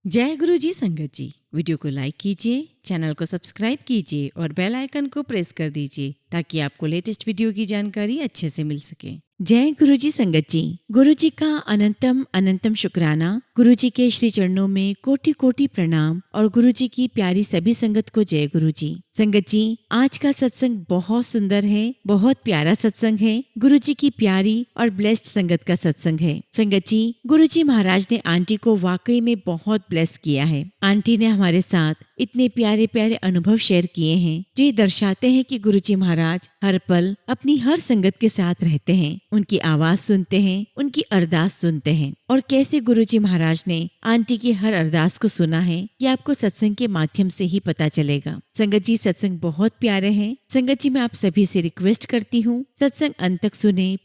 जय गुरु जी संगत जी। वीडियो को लाइक कीजिए, चैनल को सब्सक्राइब कीजिए और बेल आइकन को प्रेस कर दीजिए ताकि आपको लेटेस्ट वीडियो की जानकारी अच्छे से मिल सके। जय गुरु जी संगत जी। गुरु जी का अनंतम अनंतम शुक्राना। गुरु जी के श्री चरणों में कोटि कोटि प्रणाम और गुरु जी की प्यारी सभी संगत को जय गुरु जी। संगत जी, आज का सत्संग बहुत सुंदर है, बहुत प्यारा सत्संग है। गुरु जी की प्यारी और ब्लेस्ड संगत का सत्संग है। संगत जी, गुरु जी महाराज ने आंटी को वाकई में बहुत ब्लेस किया है। आंटी ने हमारे साथ इतने प्यारे प्यारे अनुभव शेयर किए हैं जो ये दर्शाते हैं कि गुरु जी महाराज हर पल अपनी हर संगत के साथ रहते हैं, उनकी आवाज सुनते हैं, उनकी अरदास सुनते हैं। और कैसे गुरु जी महाराज ने आंटी की हर अरदास को सुना है ये आपको सत्संग के माध्यम से ही पता चलेगा। संगत जी, सत्संग बहुत प्यारे हैं। संगत जी, मैं आप सभी से रिक्वेस्ट करती हूँ सत्संग अंत तक सुने,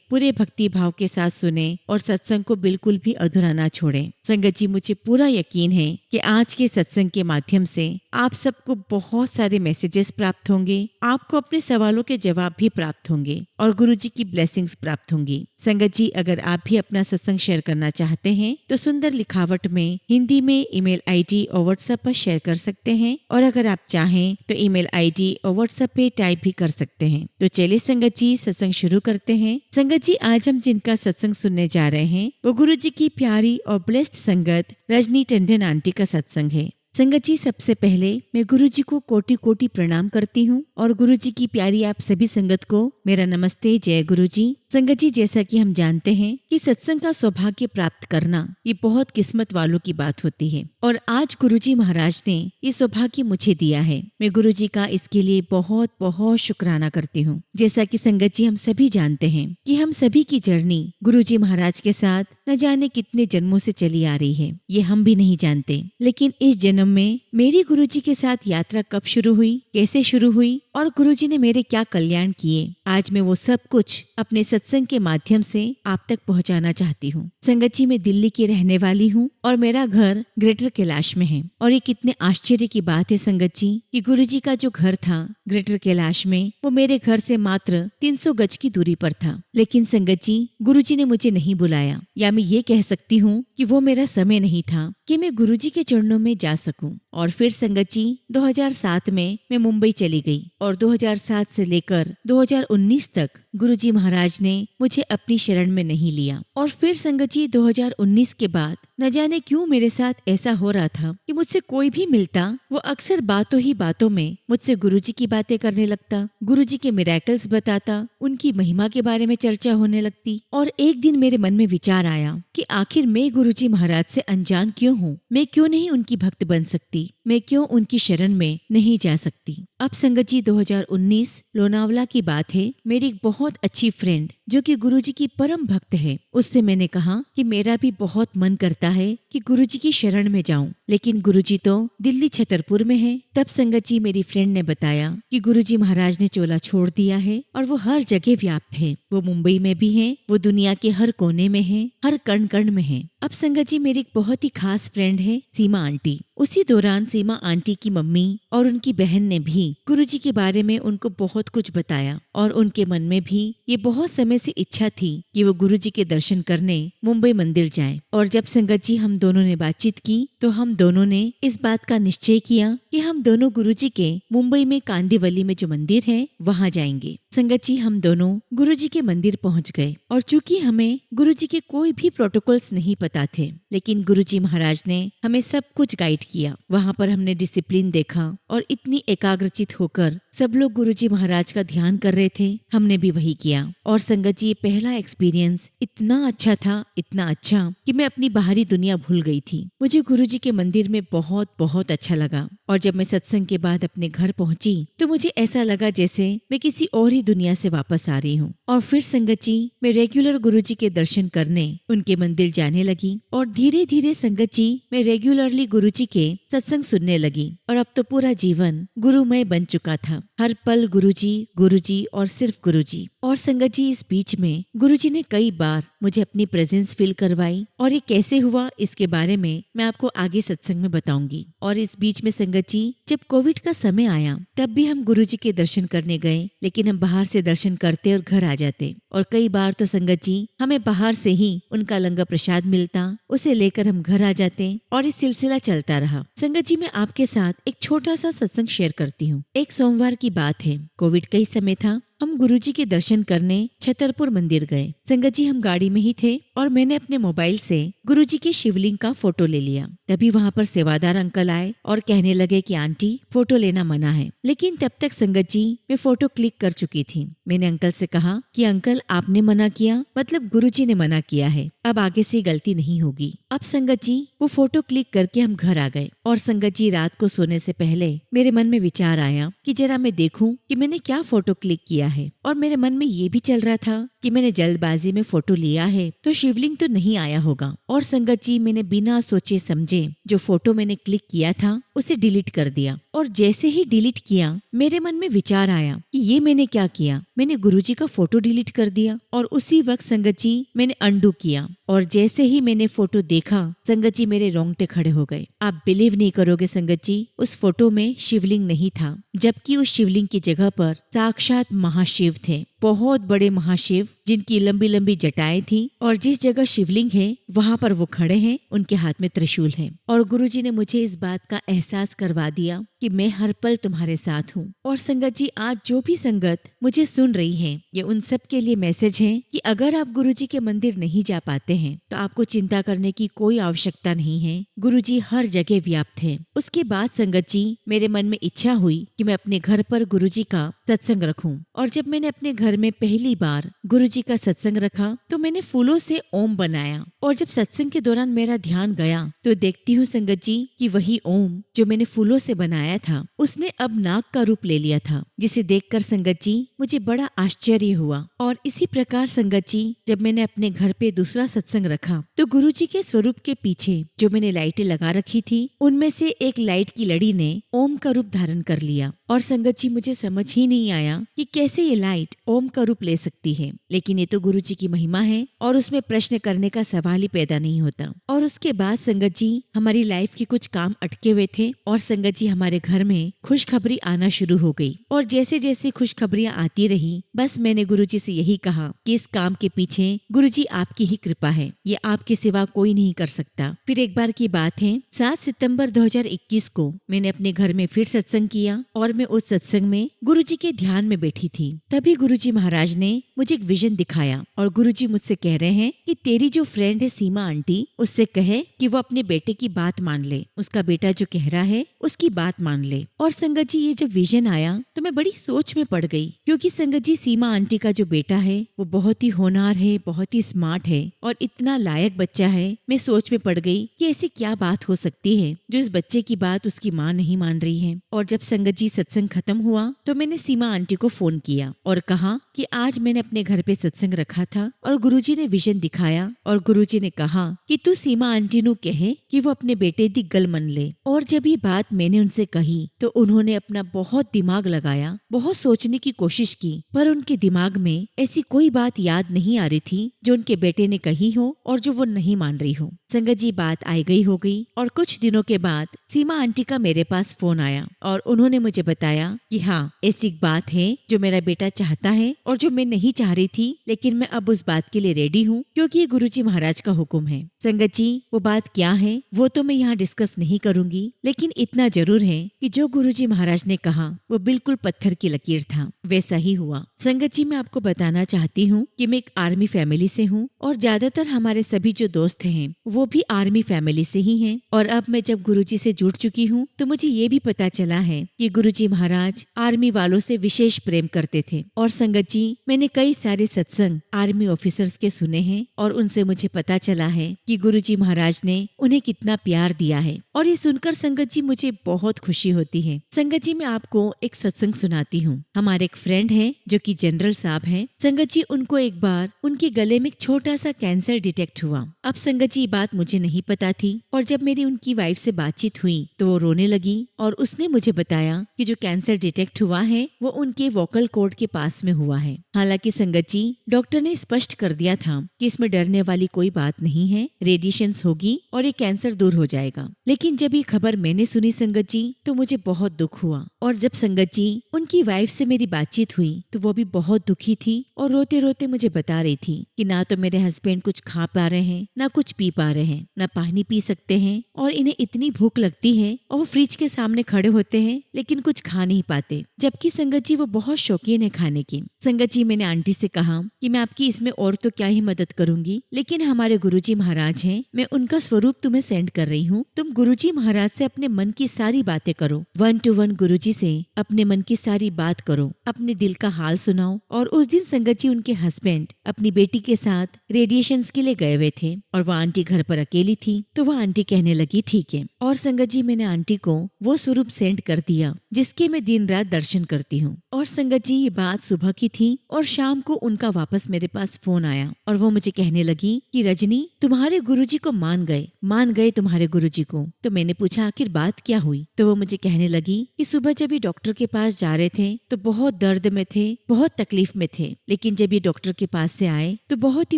पूरे भक्ति भाव के साथ सुने और सत्संग को बिल्कुल भी अधूरा ना छोड़े। संगत जी, मुझे पूरा यकीन है कि आज के सत्संग के माध्यम से आप सबको बहुत सारे मैसेजेस प्राप्त होंगे, आपको अपने सवालों के जवाब भी प्राप्त होंगे और गुरु जी की ब्लेसिंग्स प्राप्त होंगी। संगत जी, अगर आप भी अपना सत्संग शेयर करना चाहते हैं तो सुंदर लिखावट में हिंदी में ईमेल आईडी और व्हाट्सएप पर शेयर कर सकते हैं और अगर आप चाहें तो ईमेल आईडी और व्हाट्सएप पे टाइप भी कर सकते हैं। तो चलिए संगत जी, सत्संग शुरू करते हैं। संगत जी, आज हम जिनका सत्संग सुनने जा रहे हैं वो गुरु जी की प्यारी और ब्लेस्ड संगत रजनी टंडन आंटी का सत्संग है। संगत जी, सबसे पहले मैं गुरु जी को कोटि कोटि प्रणाम करती हूँ और गुरु जी की प्यारी आप सभी संगत को मेरा नमस्ते, जय गुरु जी। संगत जी, जैसा कि हम जानते हैं कि सत्संग का सौभाग्य प्राप्त करना ये बहुत किस्मत वालों की बात होती है और आज गुरु जी महाराज ने ये सौभाग्य मुझे दिया है। मैं गुरु जी का इसके लिए बहुत बहुत शुक्राना करती हूँ। जैसा कि संगत जी, हम सभी जानते हैं कि हम सभी की जर्नी गुरु जी महाराज के साथ न जाने कितने जन्मों से चली आ रही है, ये हम भी नहीं जानते। लेकिन इस जन्म में मेरी गुरु जी के साथ यात्रा कब शुरू हुई, कैसे शुरू हुई और गुरु जी ने मेरे क्या कल्याण किए, आज मैं वो सब कुछ अपने सत्संग के माध्यम से आप तक पहुंचाना चाहती हूँ। संगत जी, मैं दिल्ली की रहने वाली हूँ और मेरा घर ग्रेटर कैलाश में है और ये कितने आश्चर्य की बात है संगत जी कि गुरु जी का जो घर था ग्रेटर कैलाश में वो मेरे घर से मात्र 300 गज की दूरी पर था। लेकिन संगत जी, गुरु जी ने मुझे नहीं बुलाया, या मैं ये कह सकती हूँ कि वो मेरा समय नहीं था कि मैं गुरु जी के चरणों में जा सकूं। और फिर संगत जी, 2007 में मैं मुंबई चली गई और 2007 से लेकर 2019 तक गुरु जी महाराज ने मुझे अपनी शरण में नहीं लिया। और फिर संगत जी, 2019 के बाद न जाने क्यों मेरे साथ ऐसा हो रहा था कि मुझसे कोई भी मिलता वो अक्सर बातों ही बातों में मुझसे गुरु जी की बातें करने लगता, गुरु जी के मिरेकल्स बताता, उनकी महिमा के बारे में चर्चा होने लगती। और एक दिन मेरे मन में विचार आया कि आखिर मैं गुरु जी महाराज से अनजान क्यों हूँ, मैं क्यों नहीं उनकी भक्त बन सकती, मैं क्यों उनकी शरण में नहीं जा सकती। अब संगत जी, 2019 लोनावला की बात है। मेरी एक बहुत अच्छी फ्रेंड जो कि गुरु जी की परम भक्त है, उससे मैंने कहा कि मेरा भी बहुत मन करता है कि गुरु जी की शरण में जाऊं, लेकिन गुरु जी तो दिल्ली छतरपुर में है। तब संगत जी, मेरी फ्रेंड ने बताया कि गुरु जी महाराज ने चोला छोड़ दिया है और वो हर जगह व्याप्त है। वो मुंबई में भी है, वो दुनिया के हर कोने में है, हर कण कण में है। अब संगत जी, मेरी एक बहुत ही खास फ्रेंड है सीमा आंटी। उसी दौरान सीमा आंटी की मम्मी और उनकी बहन ने भी गुरु जी के बारे में उनको बहुत कुछ बताया और उनके मन में भी ये बहुत समय से इच्छा थी कि वो गुरु जी के दर्शन करने मुंबई मंदिर जाएं। और जब संगत जी हम दोनों ने बातचीत की तो हम दोनों ने इस बात का निश्चय किया कि हम दोनों गुरु जी के मुंबई में कांदिवली में जो मंदिर है वहाँ जाएंगे। संगत जी, हम दोनों गुरु जी के मंदिर पहुँच गए और चूंकि हमें गुरु जी के कोई भी प्रोटोकॉल्स नहीं पता थे, लेकिन गुरु जी महाराज ने हमें सब कुछ गाइड किया। वहाँ पर हमने डिसिप्लिन देखा और इतनी एकाग्रचित होकर सब लोग गुरु जी महाराज का ध्यान कर रहे थे, हमने भी वही किया। और संगत जी, ये पहला एक्सपीरियंस इतना अच्छा था, इतना अच्छा कि मैं अपनी बाहरी दुनिया भूल गई थी। मुझे गुरु जी के मंदिर में बहुत बहुत अच्छा लगा और जब मैं सत्संग के बाद अपने घर पहुंची तो मुझे ऐसा लगा जैसे मैं किसी और ही दुनिया से वापस आ रही हूँ। और फिर संगत जी, मैं रेगुलर गुरु जी के दर्शन करने उनके मंदिर जाने लगी और धीरे धीरे संगत जी, मैं रेगुलरली गुरु जी के सत्संग सुनने लगी और अब तो पूरा जीवन गुरुमय बन चुका था। हर पल गुरु जी और सिर्फ गुरु जी। और संगत जी, इस बीच में गुरु जी ने कई बार मुझे अपनी प्रेजेंस फील करवाई। और ये कैसे हुआ इसके बारे में मैं आपको आगे सत्संग में बताऊंगी। और इस बीच में संगत जी, जब कोविड का समय आया तब भी हम गुरुजी के दर्शन करने गए, लेकिन हम बाहर से दर्शन करते और घर आ जाते। और कई बार तो संगत जी हमें बाहर से ही उनका लंगर प्रसाद मिलता, उसे लेकर हम घर आ जाते और इस सिलसिला चलता रहा। संगत जी, मैं आपके साथ एक छोटा सा सत्संग शेयर करती हूँ। एक सोमवार की बात है, कोविड का ही समय था। हम गुरुजी के दर्शन करने छतरपुर मंदिर गए। संगत जी, हम गाड़ी में ही थे और मैंने अपने मोबाइल से गुरुजी के शिवलिंग का फोटो ले लिया। तभी वहाँ पर सेवादार अंकल आए और कहने लगे कि आंटी, फोटो लेना मना है। लेकिन तब तक संगत जी मैं फोटो क्लिक कर चुकी थी। मैंने अंकल से कहा कि अंकल, आपने मना किया मतलब गुरुजी ने मना किया है, अब आगे से गलती नहीं होगी। अब संगत जी वो फोटो क्लिक करके हम घर आ गए। और संगत जी, रात को सोने से पहले मेरे मन में विचार आया कि जरा मैं देखूं कि मैंने क्या फोटो क्लिक किया है। और मेरे मन में ये भी चल रहा था कि मैंने जल्दबाजी में फोटो लिया है तो शिवलिंग तो नहीं आया होगा। और संगत जी, मैंने बिना सोचे समझे जो फोटो मैंने क्लिक किया था उसे डिलीट कर दिया। और जैसे ही डिलीट किया मेरे मन में विचार आया कि ये मैंने क्या किया, मैंने गुरुजी का फोटो डिलीट कर दिया। और उसी वक्त संगत जी मैंने अनडू किया। और जैसे ही मैंने फोटो देखा संगत जी, मेरे रोंगटे खड़े हो गए। आप बिलीव नहीं करोगे संगत जी, उस फोटो में शिवलिंग नहीं था, जबकि उस शिवलिंग की जगह पर साक्षात महाशिव थे। बहुत बड़े महाशिव जिनकी लंबी लंबी जटाएं थी। और जिस जगह शिवलिंग है वहाँ पर वो खड़े हैं, उनके हाथ में त्रिशूल है। और गुरुजी ने मुझे इस बात का एहसास करवा दिया कि मैं हर पल तुम्हारे साथ हूँ। और संगत जी, आज जो भी संगत मुझे सुन रही है, ये उन सब के लिए मैसेज है कि अगर आप गुरुजी के मंदिर नहीं जा पाते हैं तो आपको चिंता करने की कोई आवश्यकता नहीं है। गुरुजी हर जगह व्याप्त है। उसके बाद संगत जी मेरे मन में इच्छा हुई कि मैं अपने घर पर गुरुजी का सत्संग रखूं। और जब मैंने अपने घर में पहली बार गुरुजी का सत्संग रखा तो मैंने फूलों से ओम बनाया। और जब सत्संग के दौरान मेरा ध्यान गया तो देखती हूँ संगत जी कि वही ओम जो मैंने फूलों से बनाया था उसने अब नाग का रूप ले लिया था, जिसे देखकर संगत जी मुझे बड़ा आश्चर्य हुआ। और इसी प्रकार संगत जी जब मैंने अपने घर पे दूसरा सत्संग रखा तो गुरुजी के स्वरूप के पीछे जो मैंने लाइटें लगा रखी थी उनमें से एक लाइट की लड़ी ने ओम का रूप धारण कर लिया। और संगत जी मुझे समझ ही नहीं आया कि कैसे ये लाइट ओम का रूप ले सकती है, लेकिन ये तो गुरुजी की महिमा है और उसमें प्रश्न करने का सवाल ही पैदा नहीं होता। और उसके बाद संगत जी हमारी लाइफ के कुछ काम अटके हुए थे और संगत जी हमारे घर में खुशखबरी आना शुरू हो गई। और जैसे जैसे खुशखबरियां आती रही बस मैंने गुरुजी से यही कहा कि इस काम के पीछे गुरुजी आपकी ही कृपा है, ये आपके सिवा कोई नहीं कर सकता। फिर एक बार की बात है, 7 सितंबर 2021 को मैंने अपने घर में फिर सत्संग किया। और मैं उस सत्संग में गुरुजी के ध्यान में बैठी थी। तभी गुरुजी महाराज ने मुझे एक विजन दिखाया और गुरुजी मुझसे कह रहे हैं कि तेरी जो फ्रेंड है सीमा आंटी, उससे कहे कि वो अपने बेटे की बात मान ले, उसका बेटा जो कह रहा है उसकी बात मान ले। और संगत जी ये जब विजन आया तो मैं बड़ी सोच में पड़ गई, क्योंकि संगत जी सीमा आंटी का जो बेटा है वो बहुत ही होनहार है, बहुत ही स्मार्ट है और इतना लायक बच्चा है। मैं सोच में पड़ गई कि ऐसी क्या बात हो सकती है जो इस बच्चे की बात उसकी माँ नहीं मान रही है। और जब संगत जी सत्संग खत्म हुआ तो मैंने सीमा आंटी को फोन किया और कहा कि आज मैंने अपने घर पे सत्संग रखा था और गुरुजी ने विजन दिखाया और गुरुजी ने कहा कि तू सीमा आंटी नु कहे कि वो अपने बेटे दी गल मन ले। और जब ये बात मैंने उनसे कही तो उन्होंने अपना बहुत दिमाग लगाया, बहुत सोचने की कोशिश की, पर उनके दिमाग में ऐसी कोई बात याद नहीं आ रही थी जो उनके बेटे ने कही हो और जो वो नहीं मान रही हो। संगत जी बात आई गई हो गई और कुछ दिनों के बाद सीमा आंटी का मेरे पास फोन आया और उन्होंने मुझे बताया कि हाँ ऐसी बात है जो मेरा बेटा चाहता है और जो मैं नहीं चाह रही थी, लेकिन मैं अब उस बात के लिए रेडी हूँ क्योंकि ये गुरुजी महाराज का हुक्म है। संगत जी वो बात क्या है वो तो मैं यहाँ डिस्कस नहीं करूंगी, लेकिन इतना जरूर है कि जो गुरुजी महाराज ने कहा वो बिल्कुल पत्थर की लकीर था, वैसा ही हुआ। संगत जी मैं आपको बताना चाहती हूँ कि मैं एक आर्मी फैमिली से हूँ और ज्यादातर हमारे सभी जो दोस्त हैं वो भी आर्मी फैमिली से ही हैं। और अब मैं जब गुरुजी से जुड़ चुकी हूँ तो मुझे ये भी पता चला है कि गुरुजी महाराज आर्मी वालों से विशेष प्रेम करते थे। और संगत जी मैंने कई सारे सत्संग आर्मी ऑफिसर्स के सुने हैं और उनसे मुझे पता चला है कि गुरुजी महाराज ने उन्हें कितना प्यार दिया है। और ये सुनकर संगत जी मुझे बहुत खुशी होती है। संगत जी मैं आपको एक सत्संग सुनाती हूँ। हमारे एक फ्रेंड है जो कि जनरल साहब हैं। संगत जी उनको एक बार उनके गले में एक छोटा सा कैंसर डिटेक्ट हुआ। अब संगत जी बात मुझे नहीं पता थी और जब मेरी उनकी वाइफ से बातचीत हुई तो वो रोने लगी और उसने मुझे बताया कि जो कैंसर डिटेक्ट हुआ है वो उनके वोकल कॉर्ड के पास में हुआ है। हालांकि संगत जी डॉक्टर ने स्पष्ट कर दिया था कि इसमें डरने वाली कोई बात नहीं है, रेडिएशंस होगी और ये कैंसर दूर हो जाएगा। लेकिन जब ये खबर मैंने सुनी संगत जी, तो मुझे बहुत दुख हुआ। और जब संगत जी उनकी वाइफ से मेरी बातचीत हुई तो वो भी बहुत दुखी थी और रोते रोते मुझे बता रही थी कि ना तो मेरे हस्बैंड कुछ खा पा रहे हैं, ना कुछ पी पा रहे हैं, ना पानी पी सकते हैं, और इन्हें इतनी भूख लगती है और वो फ्रिज के सामने खड़े होते हैं लेकिन कुछ खा नहीं पाते, जबकि संगत जी वो बहुत शौकीन है खाने की। संगत जी, मैंने आंटी से कहा कि मैं आपकी इसमें और तो क्या ही मदद करूंगी, लेकिन हमारे गुरुजी महाराज हैं, मैं उनका स्वरूप तुम्हें सेंड कर रही हूँ। तुम गुरुजी महाराज से अपने मन की सारी बातें करो, 1 to 1 गुरुजी से अपने मन की सारी बात करो, अपने दिल का हाल सुनाओ। और उस दिन संगत जी उनके हस्बैंड अपनी बेटी के साथ रेडिएशंस के लिए गए हुए थे और वह आंटी घर पर अकेली थी। तो वह आंटी कहने लगी ठीक है। और संगत जी, मैंने आंटी को वो स्वरूप सेंड कर दिया जिसके मैं दिन रात दर्शन करती हूँ। और संगत जी, ये बात सुबह की थी और शाम को उनका वापस मेरे पास फोन आया और वो मुझे कहने लगी कि रजनी, तुम्हारे गुरुजी को मान गए तुम्हारे गुरुजी को। तो मैंने पूछा आखिर बात क्या हुई। तो वो मुझे कहने लगी कि सुबह जब ये डॉक्टर के पास जा रहे थे तो बहुत दर्द में थे, बहुत तकलीफ में थे, लेकिन जब ये डॉक्टर के पास से आए तो बहुत ही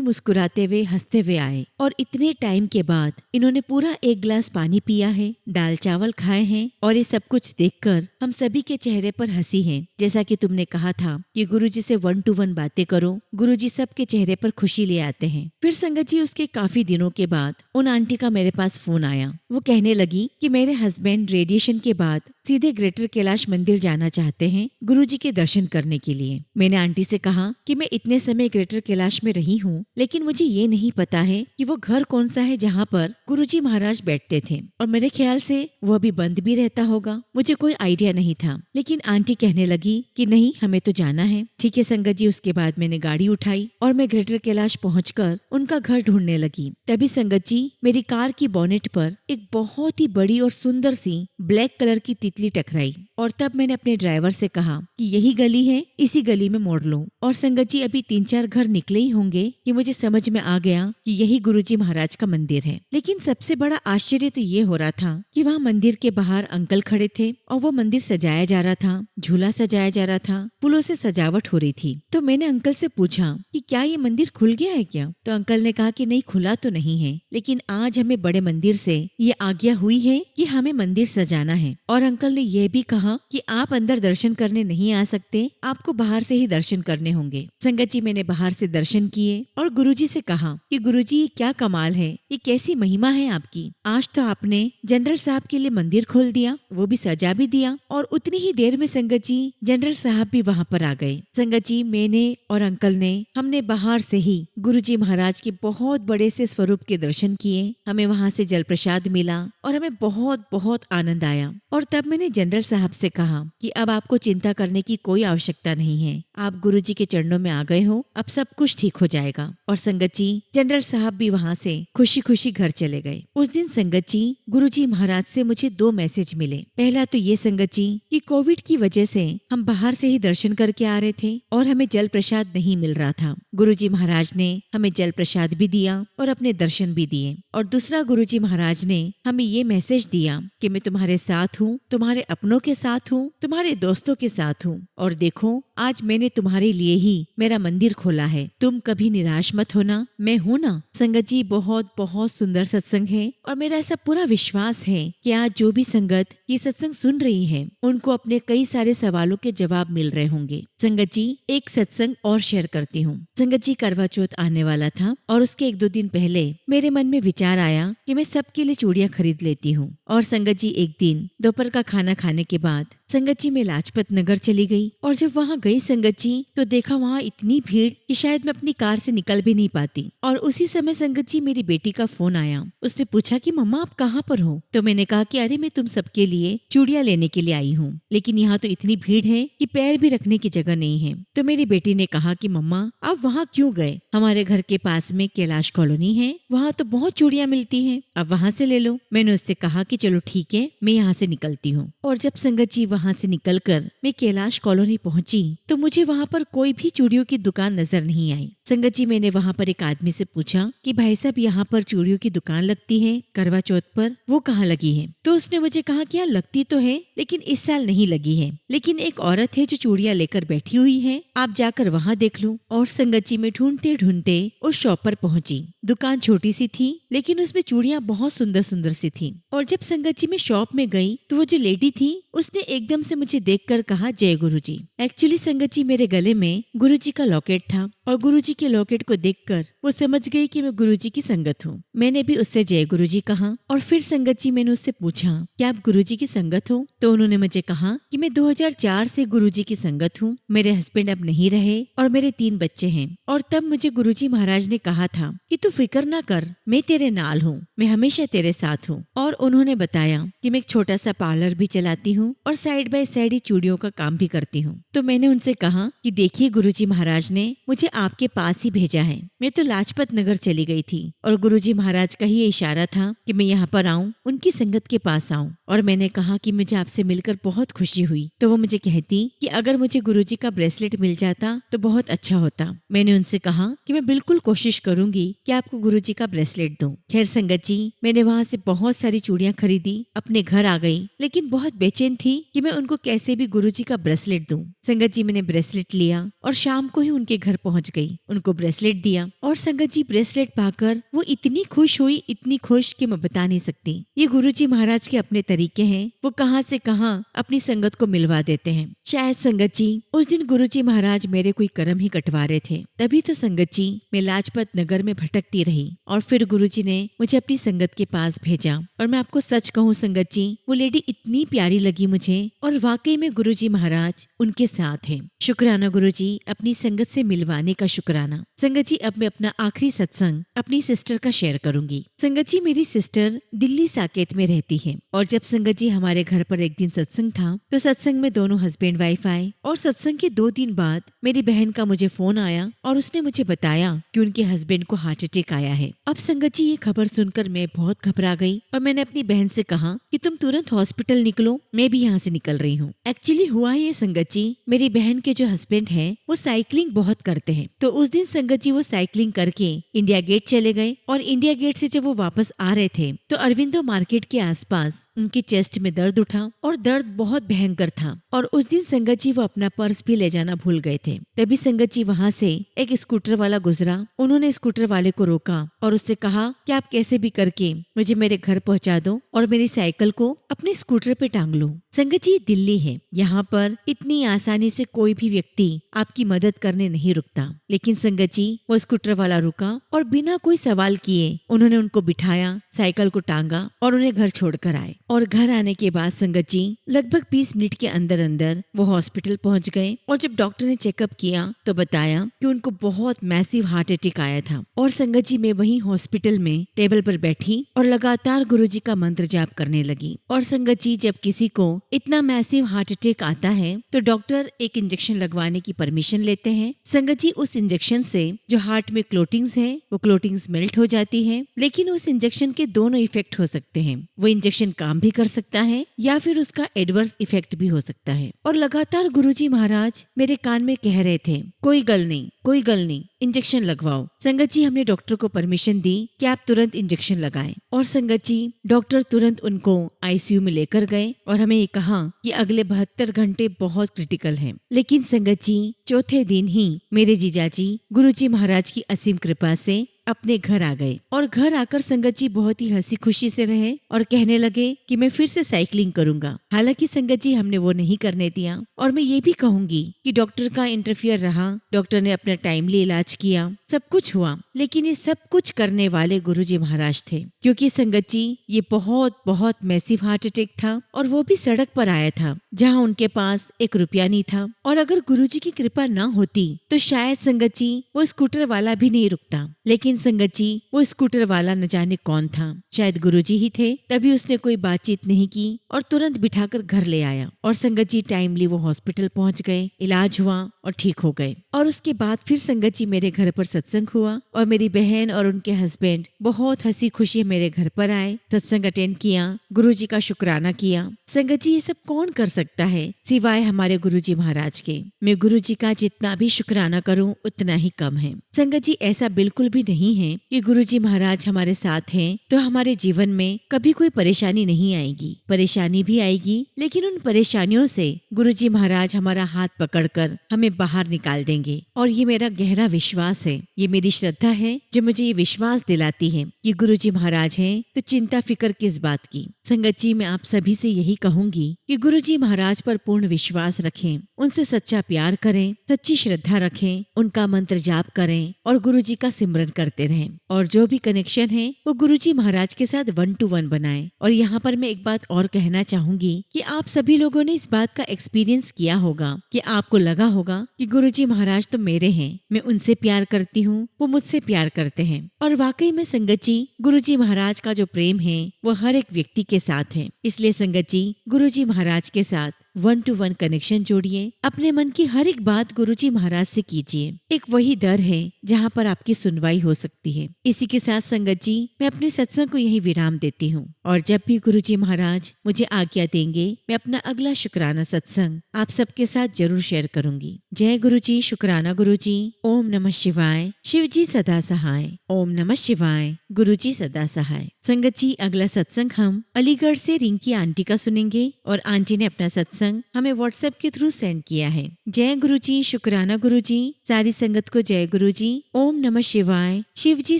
मुस्कुराते हुए हंसते हुए आए। और इतने टाइम के बाद इन्होंने पूरा 1 गिलास पानी पिया है, दाल चावल खाए हैं, और ये सब कुछ देखकर हम सभी के चेहरे पर हंसी है। जैसा कि तुमने कहा था कि गुरुजी से 1 to 1 बातें करो, गुरुजी सबके चेहरे पर खुशी ले आते हैं। फिर संगत जी, उसके काफी दिनों के बाद उन आंटी का मेरे पास फोन आया। वो कहने लगी कि मेरे हस्बैंड रेडिएशन के बाद सीधे ग्रेटर कैलाश मंदिर जाना चाहते हैं गुरुजी के दर्शन करने के लिए। मैंने आंटी से कहा कि मैं इतने समय ग्रेटर कैलाश में रही हूँ, लेकिन मुझे ये नहीं पता है कि वो घर कौन सा है जहाँ पर गुरुजी महाराज बैठते थे, और मेरे ख्याल से वो अभी बंद भी रहता होगा, मुझे कोई आइडिया नहीं था। लेकिन आंटी कहने लगी कि नहीं, हमें तो जाना है। ठीक है संगत जी, उसके बाद मैंने गाड़ी उठाई और मैं ग्रेटर कैलाश पहुंचकर उनका घर ढूंढने लगी। तभी संगत जी, मेरी कार की बोनेट पर एक बहुत ही बड़ी और सुंदर सी ब्लैक कलर की तितली टकराई। और तब मैंने अपने ड्राइवर से कहा कि यही गली है, इसी गली में मोड़ लो। और संगत जी, अभी 3-4 घर निकले ही होंगे कि मुझे समझ में आ गया कि यही गुरुजी महाराज का मंदिर है। लेकिन सबसे बड़ा आश्चर्य तो ये हो रहा था कि वहाँ मंदिर के बाहर अंकल खड़े थे और वो मंदिर सजाया जा रहा था, झूला सजाया जा रहा था, फूलों से सजावट हो रही थी। तो मैंने अंकल से पूछा कि क्या ये मंदिर खुल गया है क्या? तो अंकल ने कहा कि नहीं, खुला तो नहीं है, लेकिन आज हमें बड़े मंदिर से ये आज्ञा हुई है कि हमें मंदिर सजाना है। और अंकल ने यह भी कहा कि आप अंदर दर्शन करने नहीं आ सकते, आपको बाहर से ही दर्शन करने होंगे। संगत जी, मैंने बाहर से दर्शन किए और गुरुजी से कहा कि गुरुजी, ये क्या कमाल है, ये कैसी महिमा है आपकी। आज तो आपने जनरल साहब के लिए मंदिर खोल दिया, वो भी सजा भी दिया, और उतनी ही देर में संगत जी जनरल साहब भी वहाँ पर आ गए। संगत जी, मैंने और अंकल ने हमने बाहर से ही गुरुजी महाराज के बहुत बड़े से स्वरूप के दर्शन किए। हमें वहाँ से जल प्रसाद मिला और हमें बहुत बहुत आनंद आया। और तब मैंने जनरल साहब से कहा कि अब आपको चिंता करने की कोई आवश्यकता नहीं है, आप गुरुजी के चरणों में आ गए हो, अब सब कुछ ठीक हो जाएगा। और संगत जी, जनरल साहब भी वहाँ से खुशी खुशी घर चले गए। उस दिन संगत जी, गुरुजी महाराज से मुझे 2 मैसेज मिले। पहला तो ये संगत जी कि कोविड की वजह से हम बाहर से ही दर्शन करके आ रहे थे और हमें जल प्रसाद नहीं मिल रहा था। गुरुजी महाराज ने हमें जल प्रसाद भी दिया और अपने दर्शन भी दिए। और दूसरा, गुरुजी महाराज ने हमें ये मैसेज दिया कि मैं तुम्हारे साथ हूँ, तुम्हारे अपनों के साथ हूँ, तुम्हारे दोस्तों के साथ हूँ, और देखो आज मैंने तुम्हारे लिए ही मेरा मंदिर खोला है, तुम कभी निराश मत होना, मैं हूँ ना। संगत जी, बहुत बहुत सुंदर सत्संग है और मेरा ऐसा पूरा विश्वास है कि आज जो भी संगत ये सत्संग सुन रही है उनको अपने कई सारे सवालों के जवाब मिल रहे होंगे। संगत जी, एक सत्संग और शेयर करती हूँ। संगत जी, करवा चौथ आने वाला था और उसके 1-2 दिन पहले मेरे मन में विचार आया कि मैं सबके लिए चूड़ियाँ खरीद लेती हूँ। और संगत जी, एक दिन दोपहर का खाना खाने के बाद संगत जी मैं लाजपत नगर चली गई। और जब वहाँ गई संगत जी, तो देखा वहाँ इतनी भीड़ कि शायद मैं अपनी कार से निकल भी नहीं पाती। और उसी समय संगत जी मेरी बेटी का फोन आया। उसने पूछा कि मम्मा आप कहाँ पर हो? तो मैंने कहा कि अरे मैं तुम सबके लिए चूड़ियाँ लेने के लिए आई हूँ, लेकिन यहाँ तो इतनी भीड़ है कि पैर भी रखने की जगह नहीं है। तो मेरी बेटी ने कहा कि मम्मा आप वहाँ क्यों गए? हमारे घर के पास में कैलाश कॉलोनी है, वहाँ तो बहुत चूड़ियाँ मिलती हैं, अब वहाँ से ले लो। मैंने उससे कहा कि चलो ठीक है, मैं यहाँ से निकलती हूँ। और जब संगत जी वहाँ से निकलकर मैं कैलाश कॉलोनी पहुंची तो मुझे वहाँ पर कोई भी चूड़ियों की दुकान नजर नहीं आई। संगत जी मैंने वहाँ पर एक आदमी से पूछा कि भाई साहब यहाँ पर चूड़ियों की दुकान लगती है करवा चौथ पर, वो कहाँ लगी है? तो उसने मुझे कहा कि यार लगती तो है लेकिन इस साल नहीं लगी है, लेकिन एक औरत है जो चूड़ियाँ लेकर बैठी हुई है, आप जाकर वहाँ देख लो। और संगत जी में ढूंढते ढूंढते उस शॉप पर पहुंची। दुकान छोटी सी थी लेकिन उसमें चूड़ियाँ बहुत सुंदर सुंदर सी थी। और जब संगत जी में शॉप में गई तो वो जो लेडी थी उसने एकदम से मुझे देखकर कहा जय गुरुजी। एक्चुअली संगत जी मेरे गले में गुरुजी का लॉकेट था और गुरुजी के लॉकेट को देखकर वो समझ गई कि मैं गुरुजी की संगत हूँ। मैंने भी उससे जय गुरुजी कहा और फिर संगत जी मैंने उससे पूछा कि आप गुरुजी की संगत हो? तो उन्होंने मुझे कहा कि मैं 2004 से गुरुजी की संगत हूँ, मेरे हस्बैंड अब नहीं रहे और मेरे 3 बच्चे हैं। और तब मुझे गुरुजी महाराज ने कहा था कि तू फिक्र ना कर, मैं तेरे नाल हूँ, मैं हमेशा तेरे साथ हूँ। और उन्होंने बताया कि मैं एक छोटा सा पार्लर भी चलाती हूँ और साइड बाय साइड ही चूड़ियों का काम भी करती हूँ। तो मैंने उनसे कहा कि देखिए गुरुजी महाराज ने मुझे आपके पास ही भेजा है। मैं तो लाजपत नगर चली गई थी और गुरुजी महाराज का ही इशारा था कि मैं यहाँ पर आऊँ, उनकी संगत के पास आऊँ। और मैंने कहा कि मुझे आपसे मिलकर बहुत खुशी हुई। तो वो मुझे कहती कि अगर मुझे गुरुजी का ब्रेसलेट मिल जाता तो बहुत अच्छा होता। मैंने उनसे कहा कि मैं बिल्कुल कोशिश करूंगी कि आपको गुरुजी का ब्रेसलेट दूं। खैर संगत जी मैंने वहाँ से बहुत सारी चूड़ियाँ खरीदी, अपने घर आ गई, लेकिन बहुत बेचैन थी कि मैं उनको कैसे भी गुरुजी का ब्रेसलेट दूं। संगत जी मैंने ब्रेसलेट लिया और शाम को ही उनके घर पहुंच गई, उनको ब्रेसलेट दिया। और संगत जी ब्रेसलेट पाकर वो इतनी खुश हुई, इतनी खुश कि मैं बता नहीं सकती। ये गुरुजी महाराज के अपने तरीके हैं, वो कहाँ से कहाँ अपनी संगत को मिलवा देते हैं। शायद संगत जी उस दिन गुरुजी महाराज मेरे कोई कर्म ही कटवा रहे थे, तभी तो संगत जी मैं लाजपत नगर में भटकती रही और फिर गुरुजी ने मुझे अपनी संगत के पास भेजा। और मैं आपको सच कहूँ संगत जी, वो लेडी इतनी प्यारी लगी मुझे और वाकई में गुरुजी महाराज उनके साथ हैं। शुक्राना गुरुजी, अपनी संगत से मिलवाने का शुक्राना। संगत जी अब मैं अपना आखिरी सत्संग अपनी सिस्टर का शेयर करूंगी। संगत जी मेरी सिस्टर दिल्ली साकेत में रहती है और जब संगत जी हमारे घर पर एक दिन सत्संग था तो सत्संग में दोनों हस्बैंड वाइफ आए और सत्संग के 2 दिन बाद मेरी बहन का मुझे फोन आया और उसने मुझे बताया कि उनके हस्बैंड को हार्ट अटैक आया है। अब संगत जी ये खबर सुनकर मैं बहुत घबरा गई और मैंने अपनी बहन से कहा कि तुम तुरंत हॉस्पिटल निकलो, मैं भी यहाँ से निकल रही हूँ। एक्चुअली हुआ ये संगत जी, मेरी बहन के जो हस्बैंड है वो साइकिलिंग बहुत करते हैं। तो उस दिन संगत जी वो साइकिलिंग करके इंडिया गेट चले गए और इंडिया गेट से जब वो वापस आ रहे थे तो अरविंदो मार्केट के आसपास उनकी चेस्ट में दर्द उठा और दर्द बहुत भयंकर था। और उस दिन संगत जी वो अपना पर्स भी ले जाना भूल गए थे। तभी संगत जी वहाँ से एक स्कूटर वाला गुजरा, उन्होंने स्कूटर वाले को रोका और उससे कहा कि आप कैसे भी करके मुझे मेरे घर पहुँचा दो और मेरी साइकिल को अपने स्कूटर पे टांग लो। संगत जी दिल्ली है, यहाँ पर इतनी आसानी से कोई भी व्यक्ति आपकी मदद करने नहीं रुकता, लेकिन संगत जी वो स्कूटर वाला रुका और बिना कोई सवाल किए उन्होंने उनको बिठाया, साइकिल को टांगा और उन्हें घर छोड़कर आए। और घर आने के बाद संगत जी लगभग 20 मिनट के अंदर अंदर वो हॉस्पिटल पहुंच गए और जब डॉक्टर ने चेकअप किया तो बताया कि उनको बहुत मैसिव हार्ट अटैक आया था। और संगत जी मैं वहीं हॉस्पिटल में टेबल पर बैठी और लगातार गुरुजी का मंत्र जाप करने लगी। और संगत जी जब किसी को इतना मैसिव हार्ट अटैक आता है तो डॉक्टर एक इंजेक्शन लगवाने की परमिशन लेते हैं। संगत जी उस इंजेक्शन से जो हार्ट में क्लोटिंग्स है वो क्लोटिंग्स मेल्ट हो जाती है, लेकिन उस इंजेक्शन के दोनों इफेक्ट हो सकते हैं। वो इंजेक्शन काम भी कर सकता है या फिर उसका एडवर्स इफेक्ट भी हो सकता है। और लगातार गुरुजी महाराज मेरे कान में कह रहे थे कोई गल नहीं, कोई गल नहीं, इंजेक्शन लगवाओ। संगत जी हमने डॉक्टर को परमिशन दी कि आप तुरंत इंजेक्शन लगाएं। और संगत जी डॉक्टर तुरंत उनको आईसीयू में लेकर गए और हमें ये कहा कि अगले 72 घंटे बहुत क्रिटिकल हैं। लेकिन संगत जी चौथे दिन ही मेरे जीजाजी गुरुजी महाराज की असीम कृपा से अपने घर आ गए। और घर आकर संगत जी बहुत ही हंसी खुशी से रहे और कहने लगे कि मैं फिर से साइकिलिंग करूंगा। हालांकि संगत जी हमने वो नहीं करने दिया और मैं ये भी कहूंगी कि डॉक्टर का इंटरफियर रहा, डॉक्टर ने अपना टाइमली इलाज किया, सब कुछ हुआ, लेकिन ये सब कुछ करने वाले गुरुजी महाराज थे। क्योंकि संगत जी ये बहुत बहुत मैसिव हार्ट अटैक था और वो भी सड़क पर आया था जहाँ उनके पास 1 रुपया नहीं था। और अगर गुरुजी की कृपा न होती तो शायद संगत जी वो स्कूटर वाला भी नहीं रुकता। लेकिन संगत जी वो स्कूटर वाला न जाने कौन था, शायद गुरुजी ही थे। तभी उसने कोई बातचीत नहीं की और तुरंत बिठाकर घर ले आया। और संगत जी टाइमली वो हॉस्पिटल पहुंच गए, इलाज हुआ और ठीक हो गए। और उसके बाद फिर संगत जी मेरे घर पर सत्संग हुआ और मेरी बहन और उनके हस्बैंड बहुत हंसी खुशी मेरे घर पर आए, सत्संग अटेंड किया, गुरुजी का शुक्राना किया। संगत जी ये सब कौन कर सकता है सिवाय हमारे गुरुजी महाराज के। मैं गुरुजी का जितना भी शुक्राना करूं उतना ही कम है। संगत जी ऐसा बिल्कुल भी नहीं है कि गुरुजी महाराज हमारे साथ हैं तो हमारे जीवन में कभी कोई परेशानी नहीं आएगी। परेशानी भी आएगी, लेकिन उन परेशानियों से गुरुजी महाराज हमारा हाथ पकड़कर हमें बाहर निकाल देंगे। और ये मेरा गहरा विश्वास है, ये मेरी श्रद्धा है जो मुझे ये विश्वास दिलाती है कि गुरुजी महाराज हैं तो चिंता फिक्र किस बात की। संगत जी मैं आप सभी से यही कहूंगी कि गुरुजी महाराज पर पूर्ण विश्वास रखें, उनसे सच्चा प्यार करें, सच्ची श्रद्धा रखें, उनका मंत्र जाप करें और गुरुजी का सिमरन करते रहें। और जो भी कनेक्शन है वो गुरुजी महाराज के साथ 1 to 1 बनाएं। और यहाँ पर मैं एक बात और कहना चाहूंगी कि आप सभी लोगों ने इस बात का एक्सपीरियंस किया होगा कि आपको लगा होगा कि गुरुजी महाराज तो मेरे हैं, मैं उनसे प्यार करती हूँ, वो मुझसे प्यार करते हैं। और वाकई में संगत जी गुरुजी महाराज का जो प्रेम है वो हर एक व्यक्ति के साथ है। इसलिए संगत जी गुरुजी महाराज के साथ 1 to 1 कनेक्शन जोड़िए, अपने मन की हर एक बात गुरुजी महाराज से कीजिए। एक वही दर है जहाँ पर आपकी सुनवाई हो सकती है। इसी के साथ संगत जी मैं अपने सत्संग को यही विराम देती हूँ और जब भी गुरुजी महाराज मुझे आज्ञा देंगे मैं अपना अगला शुक्राना सत्संग आप सबके साथ जरूर शेयर करूंगी। जय गुरुजी, शुक्राना गुरुजी। ओम नमः शिवाय। शिव जी सदा सहाय। ओम नमः शिवाय। गुरुजी सदा सहाय। संगत जी अगला सत्संग हम अलीगढ़ से रिंकी आंटी का सुनेंगे और आंटी ने अपना सत्संग हमें व्हाट्सएप के थ्रू सेंड किया है। जय गुरुजी, शुक्राना गुरुजी। सारी संगत को जय गुरुजी। ओम नमः शिवाय। शिव जी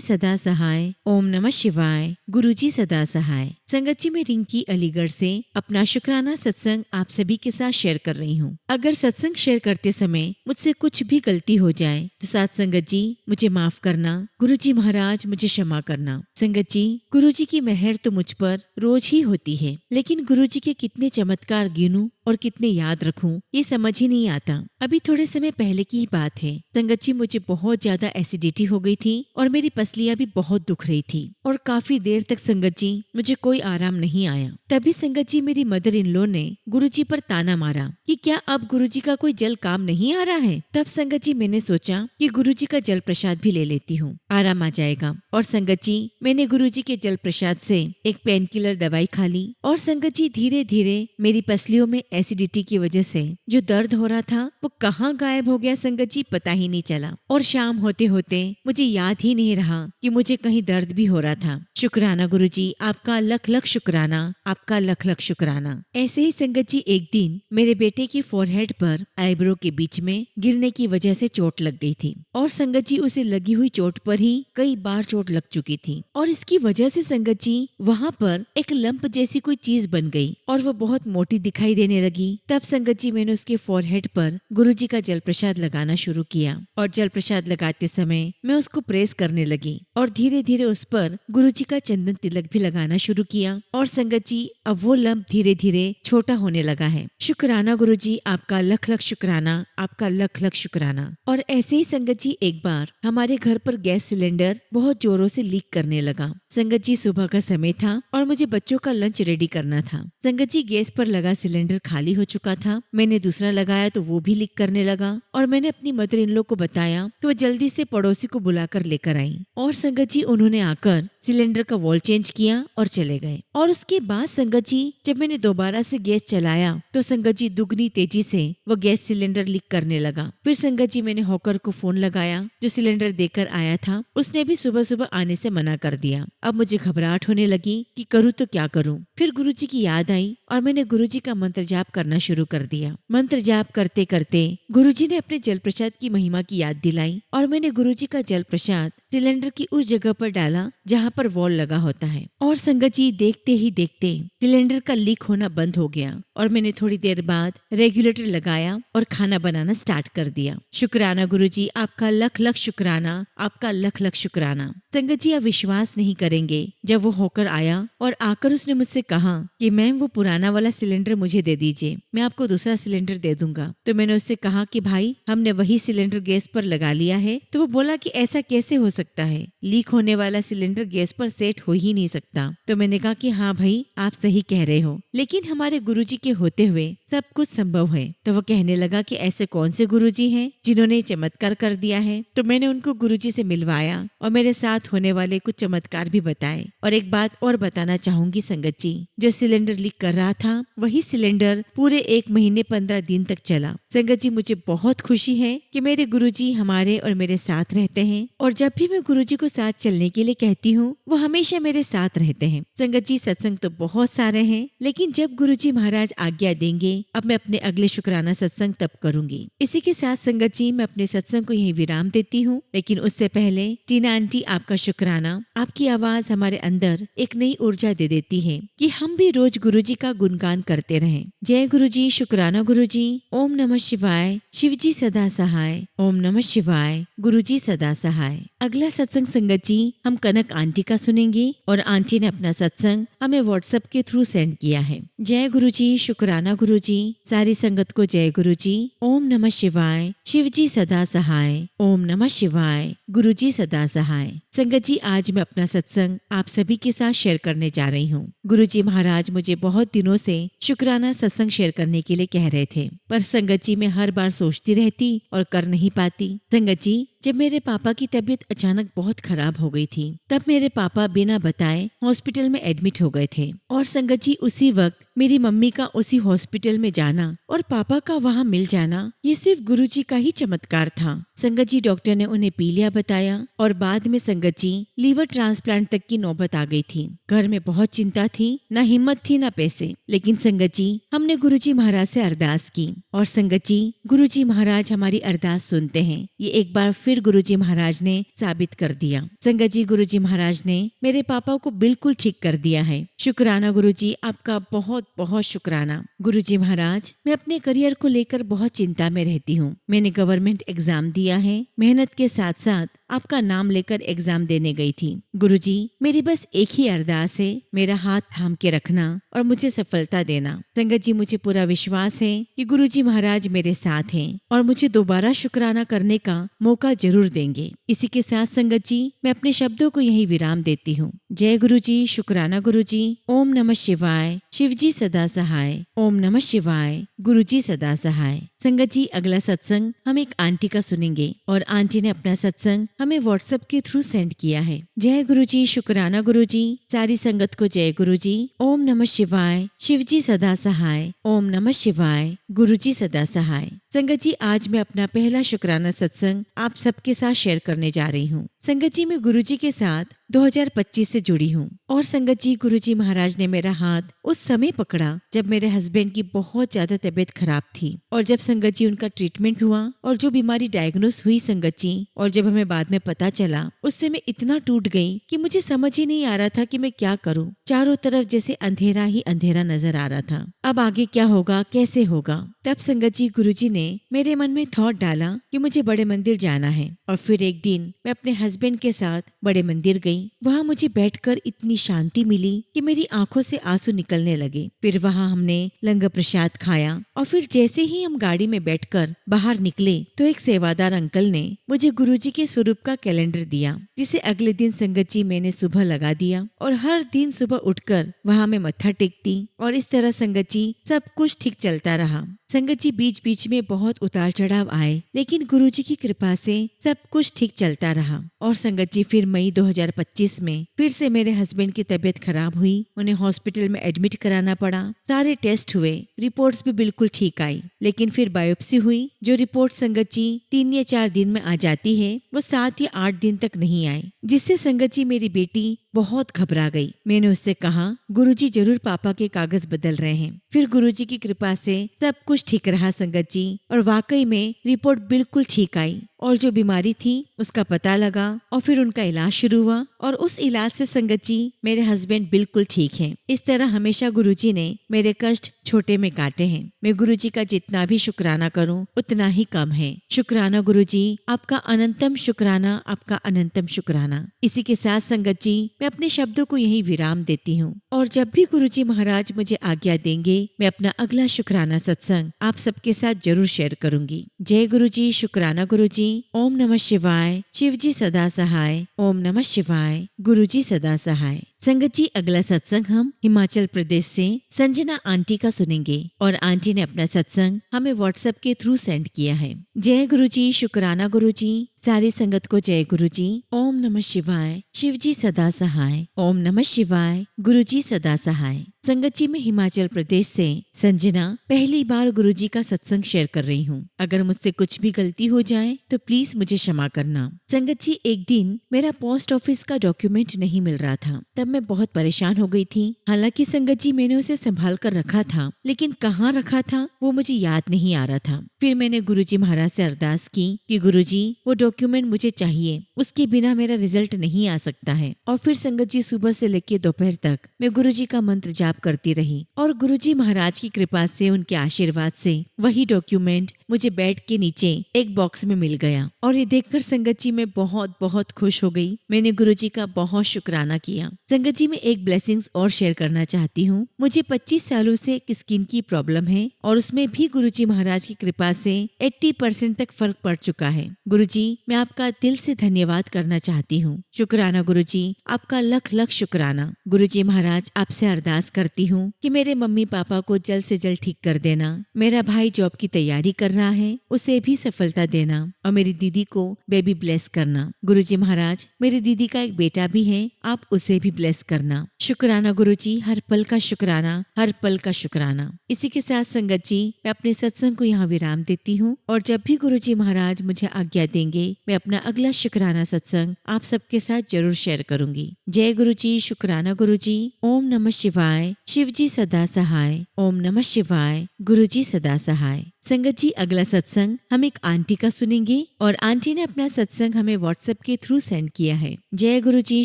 सदा सहाय। ओम नमः शिवाय। गुरुजी सदा सहाय। संगत जी मैं रिंकी अलीगढ़ से अपना शुक्राना सत्संग आप सभी के साथ शेयर कर रही हूँ। अगर सत्संग शेयर करते समय मुझसे कुछ भी गलती हो जाए तो साथ संगत जी मुझे माफ करना, गुरुजी महाराज मुझे क्षमा करना। संगत जी गुरुजी की मेहर तो मुझ पर रोज ही होती है, लेकिन गुरुजी के कितने चमत्कार गिनूं और कितने याद रखूं ये समझ ही नहीं आता। अभी थोड़े समय पहले की ही बात है, संगत जी मुझे बहुत ज्यादा एसिडिटी हो गई थी और मेरी पसलियां भी बहुत दुख रही थी और काफी देर तक संगत जी मुझे कोई आराम नहीं आया। तभी संगत जी मेरी मदर इन लॉ ने गुरुजी पर ताना मारा कि क्या अब गुरुजी का कोई जल काम नहीं आ रहा है। तब संगत जी मैंने सोचा कि गुरुजी का जल प्रसाद भी ले लेती हूँ, आराम आ जाएगा। और संगत जी मैंने गुरुजी के जल प्रसाद से एक पेन किलर दवाई खा ली और संगत जी धीरे धीरे मेरी पसलियों में एसिडिटी की वजह से जो दर्द हो रहा था वो कहाँ गायब हो गया संगत जी पता ही नहीं चला। और शाम होते होते मुझे याद ही नहीं रहा कि मुझे कहीं दर्द भी हो रहा था। शुक्राना गुरुजी, आपका लख लख शुक्राना, आपका लख लख शुक्राना। ऐसे ही संगत जी एक दिन मेरे बेटे की फोरहेड पर आईब्रो के बीच में गिरने की वजह से चोट लग गई थी और संगत जी उसे लगी हुई चोट पर ही कई बार चोट लग चुकी थी और इसकी वजह से संगत जी वहाँ पर एक लंप जैसी कोई चीज बन गई और वो बहुत मोटी दिखाई देने लगी। तब संगत जी मैंने उसके फोरहेड पर गुरुजी का जल प्रसाद लगाना शुरू किया और जल प्रसाद लगाते समय मैं उसको प्रेस करने लगी और धीरे धीरे उस पर गुरुजी का चंदन तिलक भी लगाना शुरू किया और संगत जी अब वो लंप धीरे धीरे छोटा होने लगा है। शुक्राना गुरुजी, आपका लख लख शुक्राना, आपका लख लख शुक्राना। और ऐसे ही संगत जी एक बार हमारे घर पर गैस सिलेंडर बहुत जोरों से लीक करने लगा। संगत जी सुबह का समय था और मुझे बच्चों का लंच रेडी करना था। संगत जी गैस पर लगा सिलेंडर खाली हो चुका था, मैंने दूसरा लगाया तो वो भी लीक करने लगा और मैंने अपनी मदर इन लॉ को बताया तो वो जल्दी से पड़ोसी को बुलाकर लेकर आई और संगत जी उन्होंने आकर सिलेंडर का वॉल चेंज किया और चले गए। और उसके बाद संगत जी जब मैंने दोबारा से गैस चलाया तो संगत जी दुगनी तेजी से वो गैस सिलेंडर लीक करने लगा। फिर संगत जी मैंने हॉकर को फोन लगाया जो सिलेंडर देकर आया था, उसने भी सुबह सुबह आने से मना कर दिया। अब मुझे घबराहट होने लगी कि करूँ तो क्या करूँ। फिर गुरुजी की याद आई और मैंने गुरुजी का मंत्र जाप करना शुरू कर दिया। मंत्र जाप करते करते गुरुजी ने अपने जल प्रसाद की महिमा की याद दिलाई और मैंने गुरुजी का जल प्रसाद सिलेंडर की उस जगह पर डाला जहाँ पर वॉल लगा होता है और संगत जी देखते ही देखते सिलेंडर का लीक होना बंद हो गया और मैंने थोड़ी देर बाद रेगुलेटर लगाया और खाना बनाना स्टार्ट कर दिया। शुक्राना गुरुजी, आपका लख लख शुक्राना, आपका लख लख शुक्राना। संगत जी आप विश्वास नहीं करेंगे, जब वो होकर आया और आकर उसने मुझसे कहा कि मैम वो पुराना पुराना वाला सिलेंडर मुझे दे दीजिए, मैं आपको दूसरा सिलेंडर दे दूंगा। तो मैंने उससे कहा कि भाई हमने वही सिलेंडर गैस पर लगा लिया है। तो वो बोला कि ऐसा कैसे हो सकता है, लीक होने वाला सिलेंडर गैस पर सेट हो ही नहीं सकता। तो मैंने कहा कि हाँ भाई आप सही कह रहे हो, लेकिन हमारे गुरुजी के होते हुए सब कुछ संभव है। तो वो कहने लगा कि ऐसे कौन से गुरुजी हैं जिन्होंने चमत्कार कर दिया है। तो मैंने उनको गुरुजी से मिलवाया और मेरे साथ होने वाले कुछ चमत्कार भी बताए। और एक बात और बताना चाहूंगी संगत जी, जो सिलेंडर लीक कर रहा था वही सिलेंडर पूरे 1 महीने 15 दिन तक चला। संगत जी मुझे बहुत खुशी है कि मेरे गुरुजी हमारे और मेरे साथ रहते हैं, और जब भी मैं गुरुजी को साथ चलने के लिए कहती हूँ वो हमेशा मेरे साथ रहते हैं। संगत जी सत्संग तो बहुत सारे हैं, लेकिन जब गुरुजी महाराज आज्ञा देंगे अब मैं अपने अगले शुक्राना सत्संग तब करूंगी। इसी के साथ संगत जी मैं अपने सत्संग को यही विराम देती हूँ, लेकिन उससे पहले टीना आंटी आपका शुक्राना, आपकी आवाज हमारे अंदर एक नई ऊर्जा दे देती है कि हम भी रोज गुरुजी का गुणगान करते रहें। जय गुरुजी, शुक्राना गुरुजी, ओम नमः शिवाय, शिवजी सदा सहाय, ओम नमः शिवाय, गुरुजी सदा सहाय। अगला सत्संग संगत जी हम कनक आंटी का सुनेंगे, और आंटी ने अपना सत्संग हमें व्हाट्सएप के थ्रू सेंड किया है। जय गुरुजी, शुक्राना गुरुजी, सारी संगत को जय गुरुजी, ओम नमः शिवाय, शिवजी सदा सहाय, ओम नमः शिवाय, गुरुजी सदा सहाय। संगत जी आज मैं अपना सत्संग आप सभी के साथ शेयर करने जा रही हूँ। गुरुजी महाराज मुझे बहुत दिनों से शुक्राना सत्संग शेयर करने के लिए कह रहे थे, पर संगत जी मैं हर बार सोचती रहती और कर नहीं पाती। संगत जी जब मेरे पापा की तबीयत अचानक बहुत खराब हो गई थी, तब मेरे पापा बिना बताए हॉस्पिटल में एडमिट हो गए थे। और संगत जी उसी वक्त मेरी मम्मी का उसी हॉस्पिटल में जाना और पापा का वहाँ मिल जाना, ये सिर्फ गुरुजी का ही चमत्कार था। संगत जी डॉक्टर ने उन्हें पीलिया बताया, और बाद में संगत जी लीवर ट्रांसप्लांट तक की नौबत आ गई थी। घर में बहुत चिंता थी, ना हिम्मत थी ना पैसे, लेकिन संगत जी हमने गुरुजी महाराज से अरदास की, और संगत जी गुरुजी महाराज हमारी अरदास सुनते हैं। ये एक बार फिर गुरुजी महाराज ने साबित कर दिया। संगत जी गुरुजी महाराज ने मेरे पापा को बिल्कुल ठीक कर दिया है। शुक्राना गुरुजी, आपका बहुत बहुत शुक्राना। गुरुजी महाराज मैं अपने करियर को लेकर बहुत चिंता में रहती हूँ। मैंने गवर्नमेंट एग्जाम दिया है, मेहनत के साथ साथ आपका नाम लेकर एग्जाम देने गई थी। गुरुजी मेरी बस एक ही अरदास है, मेरा हाथ थाम के रखना और मुझे सफलता देना। संगत जी मुझे पूरा विश्वास है कि गुरुजी महाराज मेरे साथ हैं और मुझे दोबारा शुक्राना करने का मौका जरूर देंगे। इसी के साथ संगत जी मैं अपने शब्दों को यही विराम देती हूँ। जय गुरुजी, शुक्राना गुरुजी, ओम नमः शिवाय, शिवजी सदा सहाय, ओम नमः शिवाय, गुरुजी सदा सहाय। संगत जी अगला सत्संग हम एक आंटी का सुनेंगे, और आंटी ने अपना सत्संग हमें व्हाट्सएप के थ्रू सेंड किया है। जय गुरुजी, शुक्राना गुरुजी, सारी संगत को जय गुरुजी, ओम नमः शिवाय, शिवजी सदा सहाय, ओम नमः शिवाय, गुरुजी सदा सहाय। संगत जी आज मैं अपना पहला शुक्राना सत्संग आप सबके साथ शेयर करने जा रही हूँ। संगत जी मैं गुरुजी के साथ 2025 से जुड़ी हूँ, और संगत जी गुरुजी महाराज ने मेरा हाथ उस समय पकड़ा जब मेरे हस्बैंड की बहुत ज्यादा तबीयत खराब थी, और जब संगत जी उनका ट्रीटमेंट हुआ और जो बीमारी डायग्नोस हुई संगत जी, और जब हमें बाद में पता चला, उससे मैं इतना टूट गई कि मुझे समझ ही नहीं आ रहा था कि मैं क्या करूँ। चारों तरफ जैसे अंधेरा ही अंधेरा नजर आ रहा था। अब आगे क्या होगा, कैसे होगा। तब संगत जी गुरुजी ने मेरे मन में थॉट डाला कि मुझे बड़े मंदिर जाना है, और फिर एक दिन मैं अपने हस्बैंड के साथ बड़े मंदिर गई। वहाँ मुझे बैठकर इतनी शांति मिली कि मेरी आंखों से आंसू निकलने लगे। फिर वहाँ हमने लंगर प्रसाद खाया, और फिर जैसे ही हम गाड़ी में बैठकर बाहर निकले तो एक सेवादार अंकल ने मुझे गुरुजी के स्वरूप का कैलेंडर दिया, जिसे अगले दिन संगत जी मैंने सुबह लगा दिया, और हर दिन सुबह उठकर वहाँ मैं मत्था टेकती, और इस तरह संगत जी सब कुछ ठीक चलता रहा। संगत जी बीच बीच में बहुत उतार चढ़ाव आए, लेकिन गुरुजी की कृपा से सब कुछ ठीक चलता रहा। और संगत जी फिर मई 2025 में फिर से मेरे हस्बैंड की तबीयत खराब हुई, उन्हें हॉस्पिटल में एडमिट कराना पड़ा। सारे टेस्ट हुए, रिपोर्ट्स भी बिल्कुल ठीक आई, लेकिन फिर बायोप्सी हुई। जो रिपोर्ट संगत जी 3 या 4 दिन में आ जाती है, वो 7 या 8 दिन तक नहीं आई, जिससे संगत जी मेरी बेटी बहुत घबरा गई। मैंने उससे कहा गुरुजी जरूर पापा के कागज बदल रहे हैं। फिर गुरुजी की कृपा से सब कुछ ठीक रहा संगत जी, और वाकई में रिपोर्ट बिल्कुल ठीक आई, और जो बीमारी थी उसका पता लगा और फिर उनका इलाज शुरू हुआ और उस इलाज से संगत जी मेरे हस्बैंड बिल्कुल ठीक हैं। इस तरह हमेशा गुरुजी ने मेरे कष्ट छोटे में काटे हैं। मैं गुरुजी का जितना भी शुक्राना करूं उतना ही कम है। शुक्राना गुरुजी, आपका अनंतम शुक्राना, आपका अनंतम शुक्राना। इसी के साथ संगत जी मैं अपने शब्दों को यही विराम देती हूँ और जब भी गुरुजी महाराज मुझे आज्ञा देंगे मैं अपना अगला शुक्राना सत्संग आप सबके साथ जरूर शेयर करूंगी। जय गुरुजी, शुक्राना गुरुजी। ओम नमः शिवाय। शिव जी सदा सहाय। ओम नमः शिवाय। गुरुजी सदा सहाय। संगत जी अगला सत्संग हम हिमाचल प्रदेश से संजना आंटी का सुनेंगे और आंटी ने अपना सत्संग हमें व्हाट्सएप के थ्रू सेंड किया है। जय गुरुजी, शुक्राना गुरुजी। सारी संगत को जय गुरुजी। ओम नमः शिवाय। शिव जी सदा सहाय। ओम नमः शिवाय। गुरुजी सदा सहाय। संगत जी मैं हिमाचल प्रदेश से संजना पहली बार गुरुजी का सत्संग शेयर कर रही हूँ। अगर मुझसे कुछ भी गलती हो जाए तो प्लीज मुझे क्षमा करना। संगत जी एक दिन मेरा पोस्ट ऑफिस का डॉक्यूमेंट नहीं मिल रहा था, तब मैं बहुत परेशान हो गई थी। हालांकि संगत जी मैंने उसे संभाल कर रखा था, लेकिन कहाँ रखा था वो मुझे याद नहीं आ रहा था। फिर मैंने गुरुजी महाराज से अरदास की कि गुरुजी वो डॉक्यूमेंट मुझे चाहिए, उसके बिना मेरा रिजल्ट नहीं आ सकता है। और फिर संगत जी सुबह से लेकर दोपहर तक मैं गुरुजी का मंत्र जाप करती रही और गुरुजी महाराज की कृपा से, उनके आशीर्वाद से वही डॉक्यूमेंट मुझे बेड के नीचे एक बॉक्स में मिल गया। और ये देखकर संगत जी मैं बहुत बहुत खुश हो गई। मैंने गुरुजी का बहुत शुक्राना किया। संगत जी मैं एक ब्लेसिंग्स और शेयर करना चाहती हूँ। मुझे 25 सालों से एक स्किन की प्रॉब्लम है और उसमें भी गुरुजी महाराज की कृपा से 80% तक फर्क पड़ चुका है। गुरुजी मैं आपका दिल से धन्यवाद करना चाहती हूँ। शुक्राना गुरुजी, आपका लख लख शुक्राना। गुरुजी महाराज आपसे अरदास करती हूँ कि मेरे मम्मी पापा को जल्द से जल्द ठीक कर देना। मेरा भाई जॉब की तैयारी कर रहा है, उसे भी सफलता देना और मेरी दीदी को बेबी ब्लेस करना। गुरुजी महाराज मेरी दीदी का एक बेटा भी है, आप उसे भी ब्लेस करना। शुक्राना गुरुजी, हर पल का शुक्राना, हर पल का शुक्राना। इसी के साथ संगत जी मैं अपने सत्संग को यहाँ विराम देती हूँ और जब भी गुरुजी महाराज मुझे आज्ञा देंगे मैं अपना अगला शुक्राना सत्संग आप सबके साथ जरूर शेयर करूंगी। जय गुरुजी, शुक्राना गुरुजी। ओम नमः शिवाय। शिव जी सदा सहाय। ओम नमः शिवाय। गुरुजी सदा सहाय। संगत जी अगला सत्संग हम एक आंटी का सुनेंगे और आंटी ने अपना सत्संग हमें व्हाट्सएप के थ्रू सेंड किया है। जय गुरुजी,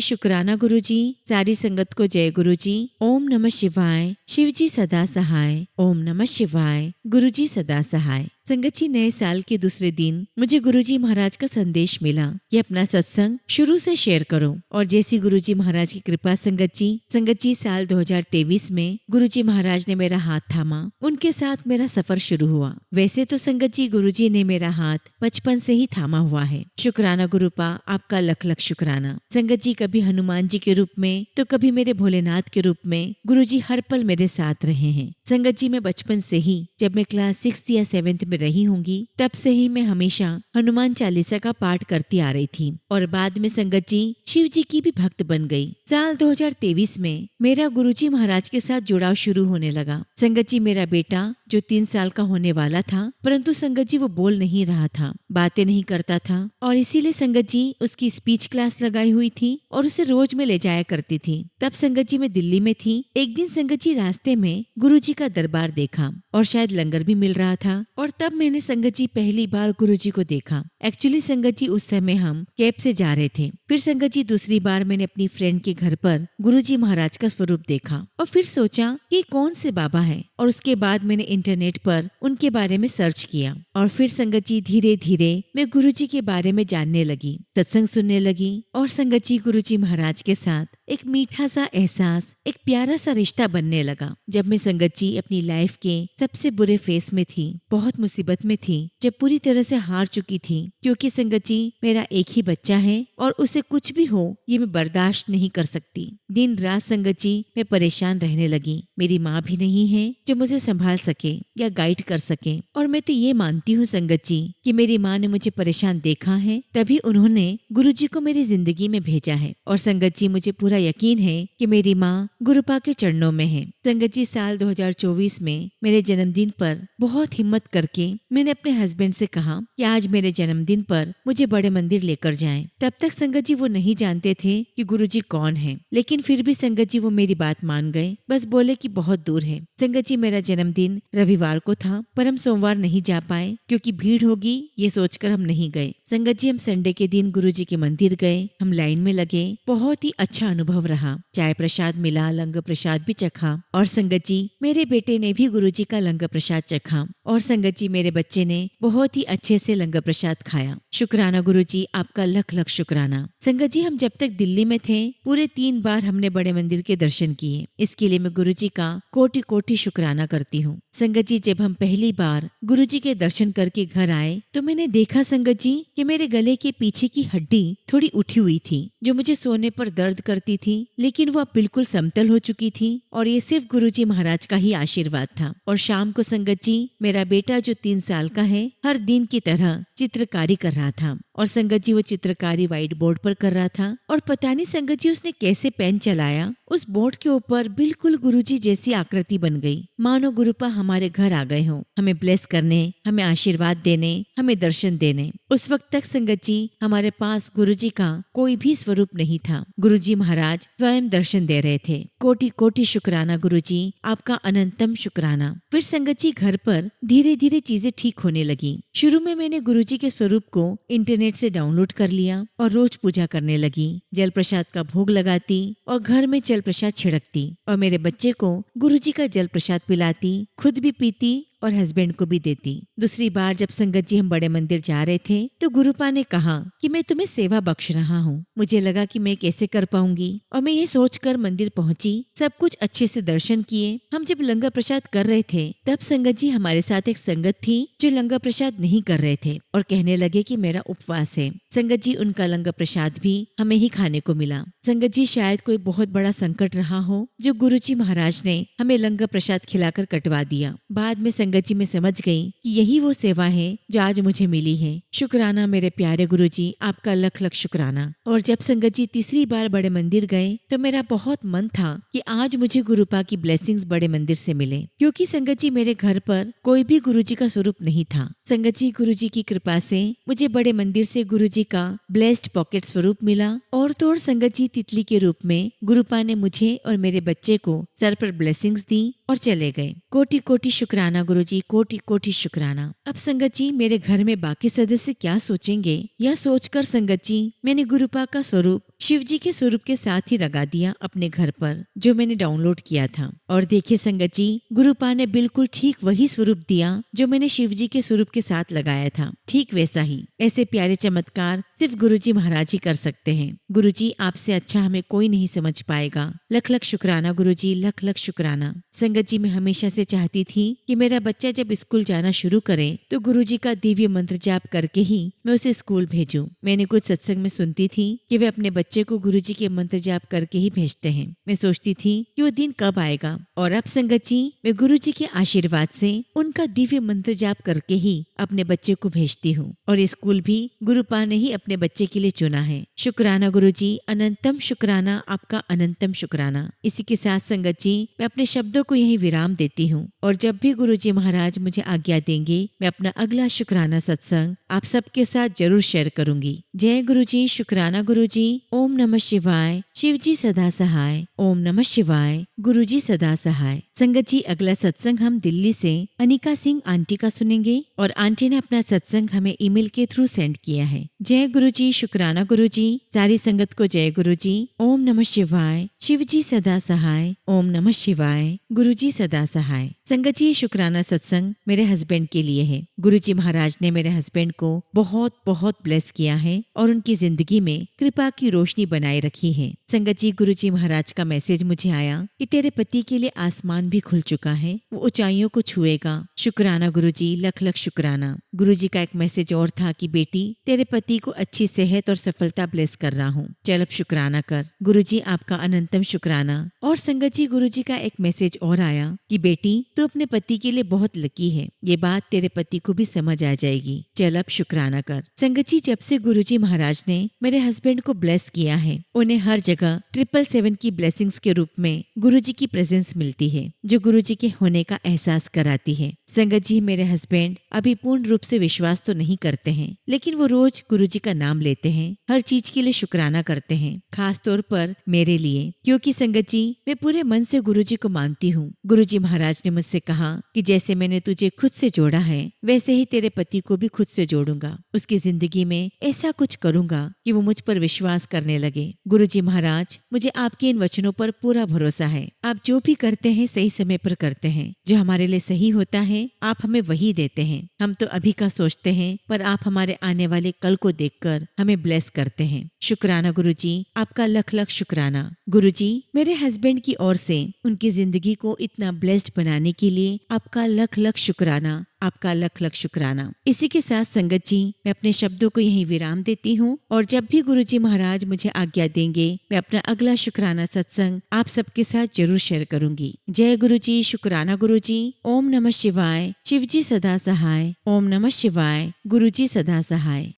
शुक्राना गुरुजी। सारी संगत को जय गुरुजी। ओम नमः शिवाय। शिव जी सदा सहाय। ओम नमः शिवाय। गुरुजी सदा सहाय। संगत जी नए साल के दूसरे दिन मुझे गुरुजी महाराज का संदेश मिला कि अपना सत्संग शुरू से शेयर करो और जैसी गुरुजी महाराज की कृपा संगत जी साल 2023 में गुरुजी महाराज ने मेरा हाथ थामा, उनके साथ मेरा सफर शुरू हुआ। वैसे तो संगत जी गुरुजी ने मेरा हाथ बचपन से ही थामा हुआ है। शुक्राना गुरुपा, आपका लख लख शुक्राना। संगत जी कभी हनुमान जी के रूप में तो कभी मेरे भोलेनाथ के रूप में गुरुजी हर पल मेरे साथ रहे हैं। संगत जी मैं बचपन से ही, जब मैं क्लास 6 या 7 में रही होंगी, तब से ही मैं हमेशा हनुमान चालीसा का पाठ करती आ रही थी और बाद में संगत जी शिव जी की भी भक्त बन गई। साल 2023 में मेरा गुरुजी महाराज के साथ जुड़ाव शुरू होने लगा। संगत जी मेरा बेटा जो 3 साल का होने वाला था, परंतु संगत जी वो बोल नहीं रहा था, बातें नहीं करता था और इसीलिए संगत जी उसकी स्पीच क्लास लगाई हुई थी और उसे रोज में ले जाया करती थी। तब संगत जी मैं दिल्ली में थी। एक दिन संगत जी रास्ते में गुरुजी का दरबार देखा और शायद लंगर भी मिल रहा था और तब मैंने संगत जी पहली बार गुरुजी को देखा। एक्चुअली संगत जी उस समय हम कैब से जा रहे थे। फिर संगत जी दूसरी बार मैंने अपनी फ्रेंड के घर पर गुरुजी महाराज का स्वरूप देखा और फिर सोचा कि कौन से बाबा है और उसके बाद मैंने इंटरनेट पर उनके बारे में सर्च किया और फिर संगत जी धीरे धीरे मैं गुरुजी के बारे में जानने लगी, सत्संग सुनने लगी और संगत जी गुरुजी महाराज के साथ एक मीठा सा एहसास, एक प्यारा सा रिश्ता बनने लगा। जब मैं संगत जी अपनी लाइफ के सबसे बुरे फेस में थी, बहुत मुसीबत में थी, जब पूरी तरह से हार चुकी थी, क्योंकि संगत जी मेरा एक ही बच्चा है और उसे कुछ भी हो ये मैं बर्दाश्त नहीं कर सकती। दिन रात संगत जी मैं परेशान रहने लगी। मेरी माँ भी नहीं है जो मुझे संभाल सके या गाइड कर सके और मैं तो ये मानती हूँ संगत जी कि मेरी माँ ने मुझे परेशान देखा है, तभी उन्होंने गुरुजी को मेरी जिंदगी में भेजा है और संगत जी मुझे पूरा पूरा यकीन है कि मेरी माँ गुरुपा के चरणों में है। संगत जी, साल 2024 में मेरे जन्मदिन पर बहुत हिम्मत करके मैंने अपने हस्बैंड से कहा कि आज मेरे जन्मदिन पर मुझे बड़े मंदिर लेकर जाएं। तब तक संगत जी वो नहीं जानते थे कि गुरुजी कौन है, लेकिन फिर भी संगत जी वो मेरी बात मान गए। बस बोले कि बहुत दूर है। संगत जी, मेरा जन्मदिन रविवार को था, पर हम सोमवार नहीं जा पाए क्योंकि भीड़ होगी ये सोचकर हम नहीं गए। संगत जी, हम संडे के दिन गुरुजी के मंदिर गए, हम लाइन में लगे। बहुत ही अच्छा अनुभव रहा। चाय प्रसाद मिला, लंगर प्रसाद भी चखा। और संगत जी, मेरे बेटे ने भी गुरुजी का लंगर प्रसाद चखा। और संगत जी, मेरे बच्चे ने बहुत ही अच्छे से लंगर प्रसाद खाया। शुक्राना गुरुजी, आपका लख लख शुक्राना। संगत जी, हम जब तक दिल्ली में थे पूरे 3 बार हमने बड़े मंदिर के दर्शन किए। इसके लिए मैं गुरुजी का कोटि कोटि शुक्राना करती हूँ। संगत जी, जब हम पहली बार गुरुजी के दर्शन करके घर आए तो मैंने देखा संगत जी कि मेरे गले के पीछे की हड्डी थोड़ी उठी हुई थी, जो मुझे सोने पर दर्द करती थी, लेकिन वह बिल्कुल समतल हो चुकी थी। और ये सिर्फ गुरुजी महाराज का ही आशीर्वाद था। और शाम को संगत जी, मेरा बेटा जो 3 साल का है, हर दिन की तरह चित्रकारी कर रहा था। और संगत जी, वो चित्रकारी व्हाइट बोर्ड पर कर रहा था। और पता नहीं संगत जी उसने कैसे पेन चलाया, उस बोर्ड के ऊपर बिल्कुल गुरुजी जैसी आकृति बन गई, मानो गुरुपा हमारे घर आ गए हों, हमें ब्लेस करने, हमें आशीर्वाद देने, हमें दर्शन देने। उस वक्त तक संगत जी, हमारे पास गुरुजी का कोई भी स्वरूप नहीं था। गुरुजी महाराज स्वयं दर्शन दे रहे थे। कोटि कोटि शुक्राना गुरुजी, आपका अनंतम शुक्राना। फिर संगत जी, घर पर धीरे धीरे चीजें ठीक होने लगी। शुरू में मैंने गुरुजी के स्वरूप को इंटरनेट से डाउनलोड कर लिया और रोज पूजा करने लगी। जल प्रसाद का भोग लगाती और घर में जल प्रसाद छिड़कती और मेरे बच्चे को गुरुजी का जल प्रसाद पिलाती, खुद भी पीती और हस्बैंड को भी देती। दूसरी बार जब संगत जी हम बड़े मंदिर जा रहे थे तो गुरुपा ने कहा कि मैं तुम्हें सेवा बख्श रहा हूँ। मुझे लगा कि मैं कैसे कर पाऊंगी और मैं ये सोचकर मंदिर पहुंची। सब कुछ अच्छे से दर्शन किए। हम जब लंगर प्रसाद कर रहे थे तब संगत जी, हमारे साथ एक संगत थी जो लंगर प्रसाद नहीं कर रहे थे और कहने लगे कि मेरा उपवास है। संगत जी, उनका लंगर प्रसाद भी हमें ही खाने को मिला। संगत जी, शायद कोई बहुत बड़ा संकट रहा हो जो गुरुजी महाराज ने हमें लंगर प्रसाद खिलाकर कटवा दिया। बाद में संगत जी, मैं समझ गई कि यही वो सेवा है जो आज मुझे मिली है। शुक्राना मेरे प्यारे गुरुजी, आपका लख लख शुक्राना। और जब संगत जी तीसरी बार बड़े मंदिर गए तो मेरा बहुत मन था कि आज मुझे गुरुपा की ब्लेसिंग्स बड़े मंदिर से मिले, क्योंकि संगत जी मेरे घर पर कोई भी गुरुजी का स्वरूप नहीं था। संगत जी, गुरुजी की कृपा से मुझे बड़े मंदिर से गुरुजी का ब्लेस्ड पॉकेट स्वरूप मिला। और तो और संगत जी, तितली के रूप में गुरुपा ने मुझे और मेरे बच्चे को सर पर ब्लेसिंग्स दी और चले गए। कोटि कोटि शुक्राना गुरुजी, कोटि कोटि शुक्राना। अब संगत जी, मेरे घर में बाकी सदस्य क्या सोचेंगे, यह सोचकर संगत जी, मैंने गुरुपा का स्वरूप शिव जी के स्वरूप के साथ ही लगा दिया अपने घर पर, जो मैंने डाउनलोड किया था। और देखिए संगत जी, गुरुपा ने बिल्कुल ठीक वही स्वरूप दिया जो मैंने शिव जी के स्वरूप के साथ लगाया था, ठीक वैसा ही। ऐसे प्यारे चमत्कार सिर्फ गुरुजी महाराज ही कर सकते हैं। गुरुजी, आपसे अच्छा हमें कोई नहीं समझ पाएगा। लख लख शुक्राना गुरुजी, लख लख शुक्राना। संगत जी, मैं हमेशा से चाहती थी कि मेरा बच्चा जब स्कूल जाना शुरू करे तो गुरुजी का दिव्य मंत्र जाप करके ही मैं उसे स्कूल भेजूं। मैंने कुछ सत्संग में सुनती थी कि वे अपने बच्चे को गुरुजी के मंत्र जाप करके ही भेजते हैं। मैं सोचती थी कि वो दिन कब आएगा। और अब संगत जी, मैं गुरुजी के आशीर्वाद से उनका दिव्य मंत्र जाप करके ही अपने बच्चे को भेजती हूँ। और स्कूल भी गुरुपा ने ही अपने बच्चे के लिए चुना है। शुक्राना गुरुजी, अनंतम शुक्राना, आपका अनंतम शुक्राना। इसी के साथ संगत जी, मैं अपने शब्दों को यही विराम देती हूँ। और जब भी गुरुजी महाराज मुझे आज्ञा देंगे, मैं अपना अगला शुक्राना सत्संग आप सबके साथ जरूर शेयर करूंगी। जय गुरुजी, शुक्राना गुरुजी। ओम नमः शिवाय। शिव जी सदा सहाय। ओम नमः शिवाय। गुरुजी सदा सहाय। संगत जी, अगला सत्संग हम दिल्ली से अनिका सिंह आंटी का सुनेंगे और आंटी ने अपना सत्संग हमें ईमेल के थ्रू सेंड किया है। जय गुरुजी, शुक्राना गुरुजी। सारी संगत को जय गुरुजी। ओम नमः शिवाय। शिव जी सदा सहाय। ओम नमः शिवाय। गुरुजी सदा सहाय। संगत जी, शुक्राना सत्संग मेरे हस्बैंड के लिए है। गुरुजी महाराज ने मेरे हस्बैंड को बहुत बहुत ब्लेस किया है और उनकी जिंदगी में कृपा की रोशनी बनाए रखी है। संगत जी, गुरुजी महाराज का मैसेज मुझे आया कि तेरे पति के लिए आसमान भी खुल चुका है, वो ऊंचाइयों को छुएगा। शुक्राना गुरुजी, लख लख शुक्राना। गुरुजी का एक मैसेज और था कि बेटी तेरे पति को अच्छी सेहत और सफलता ब्लेस कर रहा हूँ, चल अब शुक्राना कर। गुरुजी आपका अनंतम शुक्राना। और संगत जी गुरुजी का एक मैसेज और आया कि बेटी तू अपने पति के लिए बहुत लकी है, ये बात तेरे पति को भी समझ आ जाएगी, चल अब शुक्राना कर। संगत जी जब से गुरुजी महाराज ने मेरे हस्बैंड को ब्लेस किया है, उन्हें हर जगह 777 की ब्लेसिंग्स के रूप में गुरुजी की प्रेजेंस मिलती है, जो गुरुजी के होने का एहसास कराती है। संगत जी मेरे हस्बैंड अभी पूर्ण रूप से विश्वास तो नहीं करते हैं, लेकिन वो रोज गुरुजी का नाम लेते हैं, हर चीज के लिए शुक्राना करते हैं, खास तौर पर मेरे लिए, क्योंकि संगत जी मैं पूरे मन से गुरुजी को मानती हूँ। गुरुजी महाराज ने मुझसे कहा कि जैसे मैंने तुझे खुद से जोड़ा है, वैसे ही तेरे पति को भी खुद से जोड़ूंगा, उसकी जिंदगी में ऐसा कुछ करूंगा कि वो मुझ पर विश्वास करने लगे। गुरुजी महाराज मुझे आपके इन वचनों पर पूरा भरोसा है, आप जो भी करते हैं सही समय पर करते हैं, जो हमारे लिए सही होता है आप हमें वही देते हैं। हम तो अभी का सोचते हैं, पर आप हमारे आने वाले कल को देखकर हमें ब्लेस करते हैं। शुक्राना गुरुजी, आपका लख लख शुक्राना। गुरुजी मेरे हस्बैंड की ओर से उनकी जिंदगी को इतना ब्लेस्ड बनाने के लिए आपका लख लख शुक्राना, आपका लख लख शुक्राना। इसी के साथ संगत जी मैं अपने शब्दों को यहीं विराम देती हूँ, और जब भी गुरुजी महाराज मुझे आज्ञा देंगे मैं अपना अगला शुक्राना सत्संग आप सबके साथ जरूर शेयर करूंगी। जय गुरुजी, शुक्राना गुरुजी। ओम नमः शिवाय। शिवजी सदा सहाय। ओम नमः शिवाय। गुरुजी सदा सहाय।